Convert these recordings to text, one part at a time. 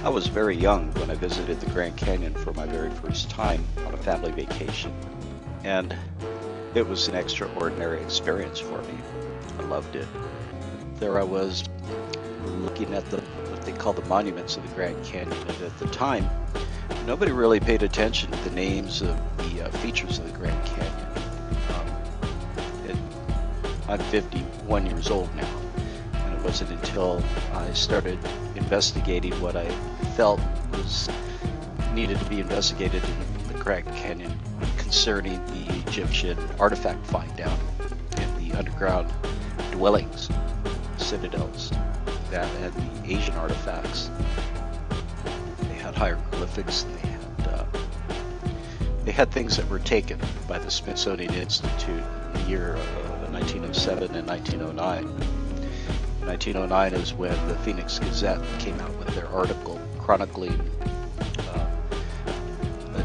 I was very young when I visited the Grand Canyon for my very first time on a family vacation, and it was an extraordinary experience for me. I loved it. There I was looking at what they call the monuments of the Grand Canyon, and at the time, nobody really paid attention to the names of the features of the Grand Canyon. I'm 51 years old now, and it wasn't until I started investigating what I felt was needed to be investigated in the Grand Canyon concerning the Egyptian artifact find down in the underground dwellings, citadels, that and the Asian artifacts. They had hieroglyphics, and they had things that were taken by the Smithsonian Institute in the year 1907 and 1909. 1909 is when the Phoenix Gazette came out with their article chronicling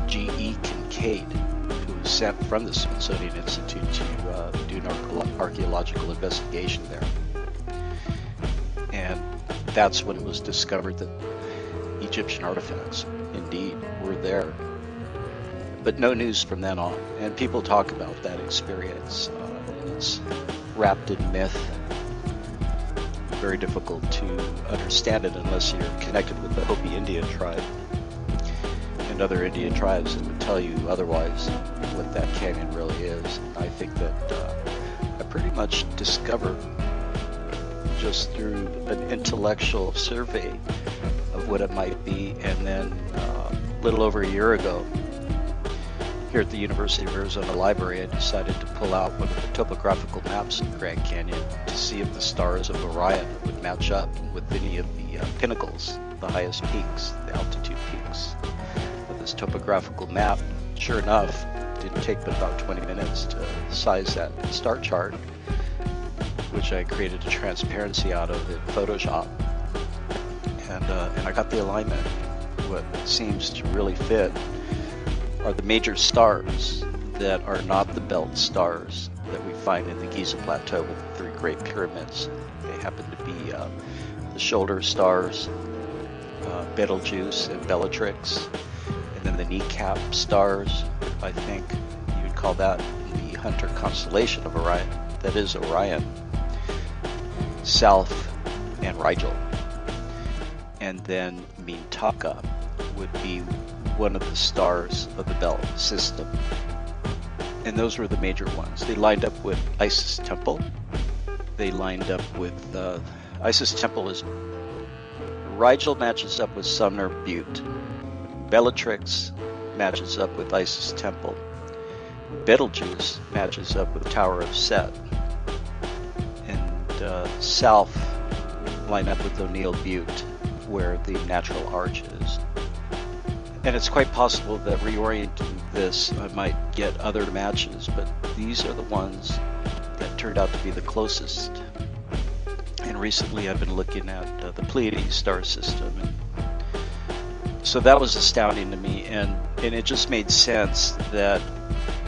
G.E. Kincaid, who was sent from the Smithsonian Institute to do an archaeological investigation there. And that's when it was discovered that Egyptian artifacts indeed were there. But no news from then on. And people talk about that experience. It's wrapped in myth. Very difficult to understand it unless you're connected with the Hopi Indian tribe and other Indian tribes that would tell you otherwise what that canyon really is. And I think that I pretty much discovered just through an intellectual survey of what it might be, and then a little over a year ago, here at the University of Arizona Library, I decided to pull out one of the topographical maps of the Grand Canyon to see if the stars of Orion would match up with any of the pinnacles, the highest peaks, the altitude peaks of this topographical map. Sure enough, it didn't take but about 20 minutes to size that star chart, which I created a transparency out of in Photoshop. And I got the alignment. What seems to really fit are the major stars that are not the belt stars that we find in the Giza Plateau with the three great pyramids. They happen to be the shoulder stars, Betelgeuse and Bellatrix, and then the kneecap stars. I think you would call that the Hunter constellation of Orion. That is Orion, South, and Rigel. And then Mintaka would be one of the stars of the belt system. And those were the major ones. They lined up with Isis Temple. They lined up with Isis Temple is Rigel matches up with Sumner Butte. Bellatrix matches up with Isis Temple. Betelgeuse matches up with Tower of Set. And South line up with O'Neill Butte, where the natural arch is. And it's quite possible that reorienting this, I might get other matches, but these are the ones that turned out to be the closest. And recently I've been looking at the Pleiades star system. And so that was astounding to me, and it just made sense that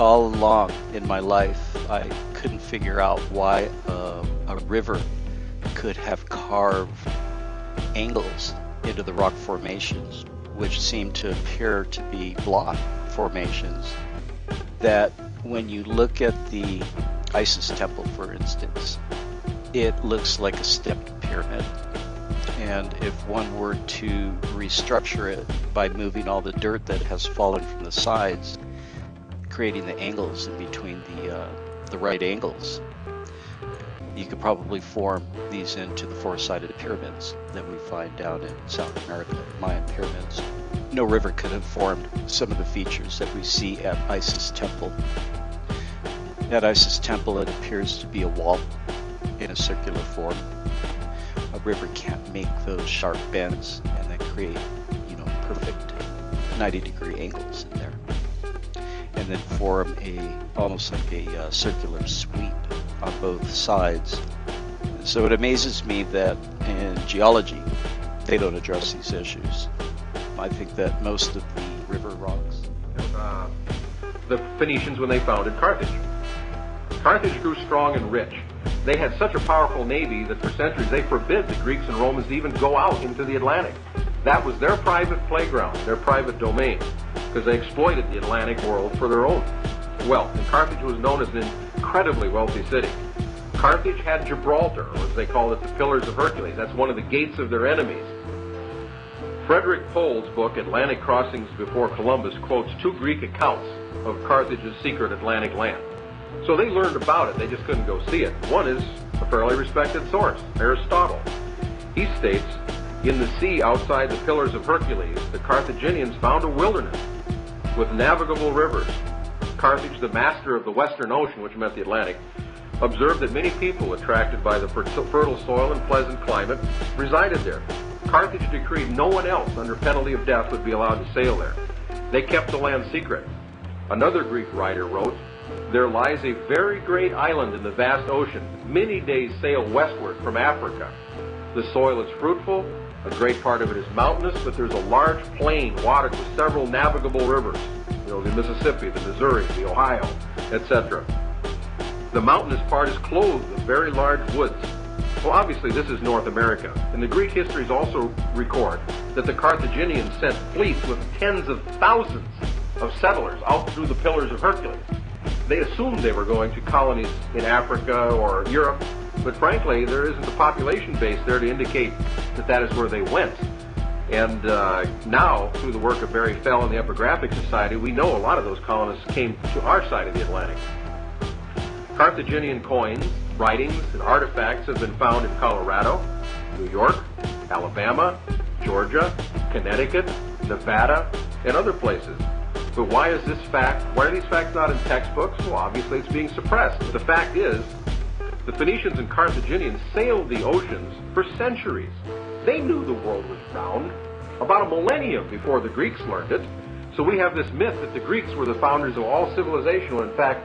all along in my life I couldn't figure out why a river could have carved angles into the rock formations, which seem to appear to be block formations, that when you look at the Isis Temple, for instance, it looks like a stepped pyramid. And if one were to restructure it by moving all the dirt that has fallen from the sides, creating the angles in between the right angles, you could probably form these into the four-sided pyramids that we find down in South America, Mayan pyramids. No river could have formed some of the features that we see at Isis Temple. At Isis Temple, it appears to be a wall in a circular form. A river can't make those sharp bends and then create, perfect 90-degree angles in there, and then form almost like a circular sweep on both sides. So it amazes me that in geology they don't address these issues. I think that most of the river rocks. The Phoenicians, when they founded Carthage. Carthage grew strong and rich. They had such a powerful navy that for centuries they forbid the Greeks and Romans to even go out into the Atlantic. That was their private playground, their private domain, because they exploited the Atlantic world for their own wealth. And Carthage was known as an incredibly wealthy city. Carthage had Gibraltar, or as they called it, the Pillars of Hercules. That's one of the gates of their enemies. Frederick Pohl's book, Atlantic Crossings Before Columbus, quotes 2 Greek accounts of Carthage's secret Atlantic land. So they learned about it, they just couldn't go see it. One is a fairly respected source, Aristotle. He states, in the sea outside the Pillars of Hercules, the Carthaginians found a wilderness with navigable rivers. Carthage, the master of the Western Ocean, which meant the Atlantic, observed that many people attracted by the fertile soil and pleasant climate resided there. Carthage decreed no one else under penalty of death would be allowed to sail there. They kept the land secret. Another Greek writer wrote, there lies a very great island in the vast ocean, many days sail westward from Africa. The soil is fruitful, a great part of it is mountainous, but there's a large plain watered with several navigable rivers, the Mississippi, the Missouri, the Ohio, etc. The mountainous part is clothed with very large woods. Well, obviously this is North America, and the Greek histories also record that the Carthaginians sent fleets with tens of thousands of settlers out through the Pillars of Hercules. They assumed they were going to colonies in Africa or Europe, but frankly, there isn't a population base there to indicate that that is where they went. And now, through the work of Barry Fell and the Epigraphic Society, we know a lot of those colonists came to our side of the Atlantic. Carthaginian coins, writings, and artifacts have been found in Colorado, New York, Alabama, Georgia, Connecticut, Nevada, and other places. But why are these facts not in textbooks? Well, obviously it's being suppressed. The fact is, the Phoenicians and Carthaginians sailed the oceans for centuries. They knew the world was round, about a millennium before the Greeks learned it. So we have this myth that the Greeks were the founders of all civilization, when in fact,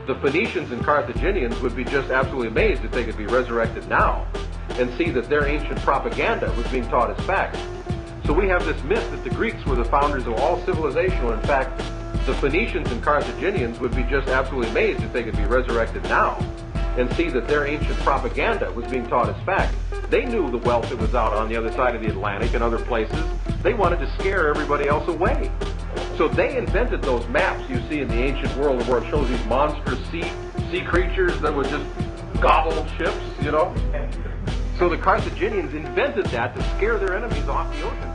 the Phoenicians and Carthaginians would be just absolutely amazed if they could be resurrected now and see that their ancient propaganda was being taught as fact. So we have this myth that the Greeks were the founders of all civilization, when in fact, the Phoenicians and Carthaginians would be just absolutely amazed if they could be resurrected now and see that their ancient propaganda was being taught as fact. They knew the wealth that was out on the other side of the Atlantic and other places. They wanted to scare everybody else away. So they invented those maps you see in the ancient world where it shows these monstrous sea creatures that would just gobble ships, So the Carthaginians invented that to scare their enemies off the ocean.